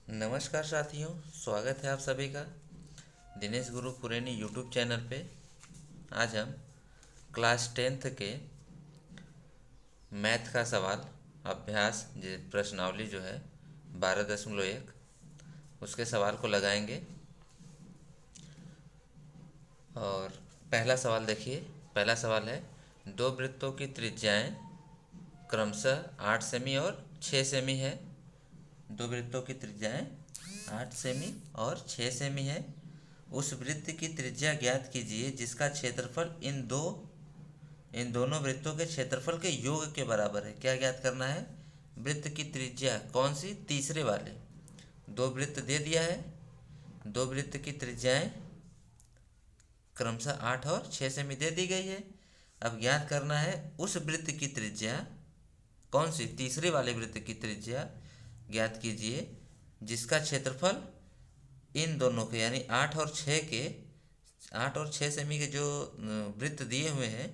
नमस्कार साथियों, स्वागत है आप सभी का दिनेश गुरु पुरेनी यूट्यूब चैनल पे। आज हम क्लास 10th के मैथ का सवाल अभ्यास प्रश्नावली जो है 12.1 उसके सवाल को लगाएंगे। और पहला सवाल देखिए। पहला सवाल है, दो वृत्तों की त्रिज्याएं क्रमशः 8 सेमी और 6 सेमी है। दो वृत्तों की त्रिज्याएं 8 सेमी और 6 सेमी है। उस वृत्त की त्रिज्या ज्ञात कीजिए जिसका क्षेत्रफल इन दोनों वृत्तों के क्षेत्रफल के योग के बराबर है। क्या ज्ञात करना है? वृत्त की त्रिज्या कौन सी? तीसरे वाले। दो वृत्त दे दिया है, दो वृत्त की त्रिज्याएं क्रमशः 8 और 6 सेमी दे दी गई है। अब ज्ञात करना है उस वृत्त की त्रिज्या कौन सी? तीसरे वाले वृत्त की त्रिज्या ज्ञात कीजिए जिसका क्षेत्रफल इन दोनों के यानी 8 और 6 सेमी के जो वृत्त दिए हुए हैं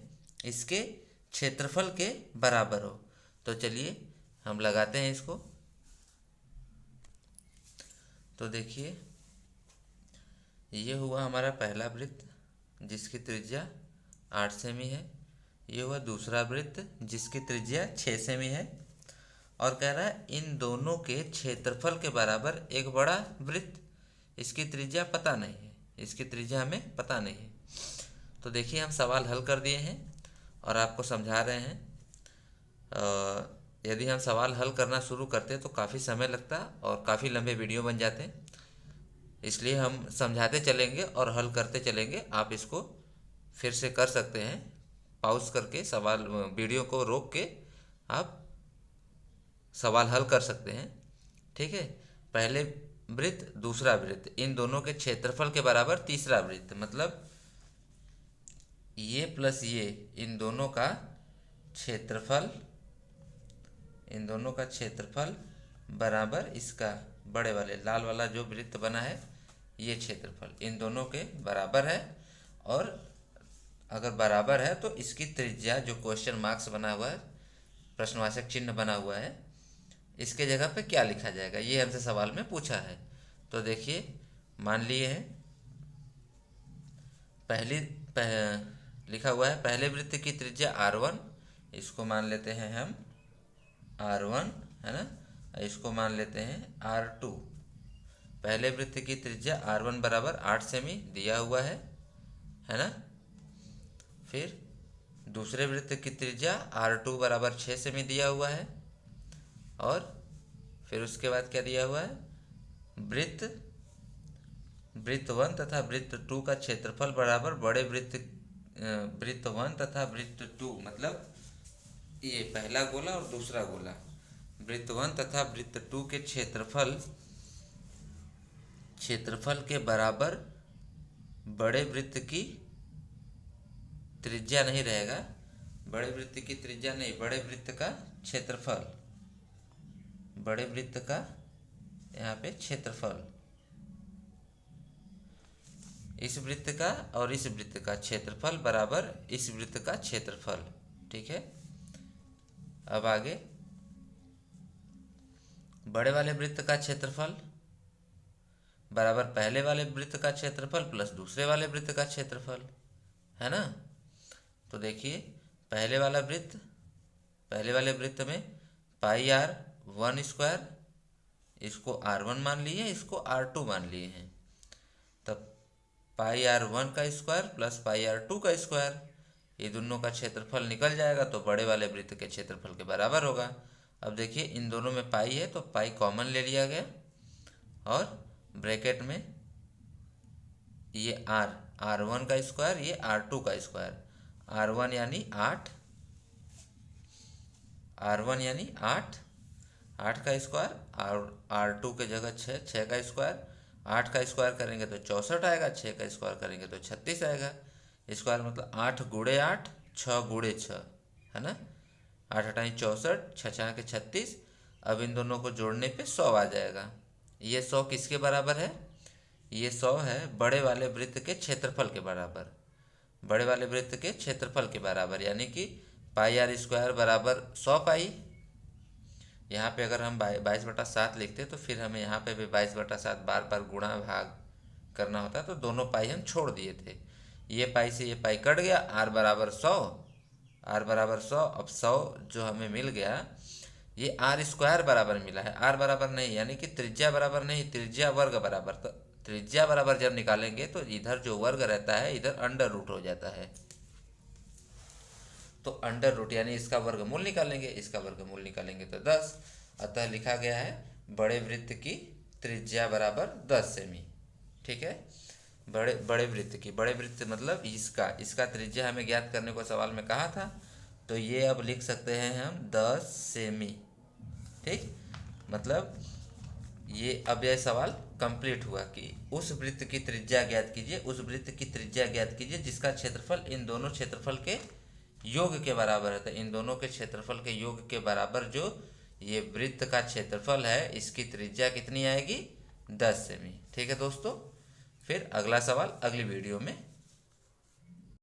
इसके क्षेत्रफल के बराबर हो। तो चलिए हम लगाते हैं इसको। तो देखिए, ये हुआ हमारा पहला वृत्त जिसकी त्रिज्या 8 सेमी है। ये हुआ दूसरा वृत्त जिसकी त्रिज्या 6 सेमी है। और कह रहा है इन दोनों के क्षेत्रफल के बराबर एक बड़ा वृत्त, इसकी त्रिज्या पता नहीं है, इसकी त्रिज्या हमें पता नहीं है। तो देखिए, हम सवाल हल कर दिए हैं और आपको समझा रहे हैं। यदि हम सवाल हल करना शुरू करते तो काफ़ी समय लगता और काफ़ी लंबे वीडियो बन जाते, इसलिए हम समझाते चलेंगे और हल करते चलेंगे। आप इसको फिर से कर सकते हैं, पॉज करके सवाल वीडियो को रोक के आप सवाल हल कर सकते हैं। ठीक है। पहले वृत्त दूसरा वृत्त, इन दोनों के क्षेत्रफल के बराबर तीसरा वृत्त, मतलब ये प्लस ये, इन दोनों का क्षेत्रफल बराबर इसका बड़े वाले लाल वाला जो वृत्त बना है ये क्षेत्रफल इन दोनों के बराबर है। और अगर बराबर है तो इसकी त्रिज्या जो क्वेश्चन मार्क्स बना हुआ है, प्रश्नवाचक चिन्ह बना हुआ है, इसके जगह पे क्या लिखा जाएगा, ये हमसे सवाल में पूछा है। तो देखिए, मान लिए हैं लिखा हुआ है पहले वृत्त की त्रिज्या r1, इसको मान लेते हैं हम r1, है ना। इसको मान लेते हैं r2। पहले वृत्त की त्रिज्या r1 बराबर 8 सेमी दिया हुआ है ना। फिर दूसरे वृत्त की त्रिज्या r2 बराबर 6 सेमी दिया हुआ है। और फिर उसके बाद क्या दिया हुआ है? वृत्त 1 तथा वृत्त 2 का क्षेत्रफल बराबर बड़े वृत्त 1 तथा वृत्त 2, मतलब ये पहला गोला और दूसरा गोला, वृत्त 1 तथा वृत्त 2 के क्षेत्रफल के बराबर बड़े वृत्त की त्रिज्या नहीं रहेगा, बड़े वृत्त की त्रिज्या नहीं, बड़े वृत्त का क्षेत्रफल, बड़े वृत्त का यहाँ पे क्षेत्रफल, इस वृत्त का और इस वृत्त का क्षेत्रफल बराबर इस वृत्त का क्षेत्रफल। ठीक है। अब आगे, बड़े वाले वृत्त का क्षेत्रफल बराबर पहले वाले वृत्त का क्षेत्रफल प्लस दूसरे वाले वृत्त का क्षेत्रफल, है ना। तो देखिए, पहले वाले वृत्त में पाई r1 स्क्वायर, इसको r1 मान लिए, इसको r2 मान लिए हैं। तब पाई r1 का स्क्वायर प्लस पाई r2 का स्क्वायर, ये दोनों का क्षेत्रफल निकल जाएगा तो बड़े वाले वृत्त के क्षेत्रफल के बराबर होगा। अब देखिए, इन दोनों में पाई है तो पाई कॉमन ले लिया गया और ब्रैकेट में ये r1 का स्क्वायर, ये r2 का स्क्वायर, r1 यानी 8 का स्क्वायर, और r2 के जगह 6 का स्क्वायर। 8 का स्क्वायर करेंगे तो 64 आएगा, 6 का स्क्वायर करेंगे तो 36 आएगा। स्क्वायर मतलब 8 गुणे 8, 6 गुणे 6, है ना। 8 8 64, 6 6 के 36। अब इन दोनों को जोड़ने पे 100 आ जाएगा। ये 100 किसके बराबर है? ये 100 है बड़े वाले वृत्त के क्षेत्रफल के बराबर, बड़े वाले वृत्त के क्षेत्रफल के बराबर, यानी कि पाई r स्क्वायर बराबर 100 पाई, यहाँ पे अगर हम 22/7 लिखते तो फिर हमें यहाँ पे भी 22/7 बार बार गुणा भाग करना होता, तो दोनों पाई हम छोड़ दिए थे। ये पाई से ये पाई कट गया, r बराबर 100, r बराबर 100। अब 100 जो हमें मिल गया ये r² बराबर मिला है, r बराबर नहीं, यानी कि त्रिज्या बराबर नहीं, त्रिज्या वर्ग बराबर। तो त्रिज्या बराबर जब निकालेंगे तो इधर जो वर्ग रहता है इधर अंडर रूट हो जाता है, तो अंडर रूट यानी इसका वर्गमूल निकालेंगे, इसका वर्गमूल निकालेंगे तो 10। अतः लिखा गया है बड़े वृत्त की त्रिज्या बराबर 10 सेमी। ठीक है, बड़े वृत्त की, बड़े वृत्त मतलब इसका त्रिज्या हमें ज्ञात करने को सवाल में कहा था, तो ये अब लिख सकते हैं हम 10 सेमी। ठीक, मतलब ये अब यह सवाल कंप्लीट हुआ कि उस वृत्त की त्रिज्या ज्ञात कीजिए, उस वृत्त की त्रिज्या ज्ञात कीजिए जिसका क्षेत्रफल इन दोनों क्षेत्रफल के योग के बराबर है। तो इन दोनों के क्षेत्रफल के योग के बराबर जो ये वृत्त का क्षेत्रफल है इसकी त्रिज्या कितनी आएगी, 10 सेमी। ठीक है दोस्तों, फिर अगला सवाल अगली वीडियो में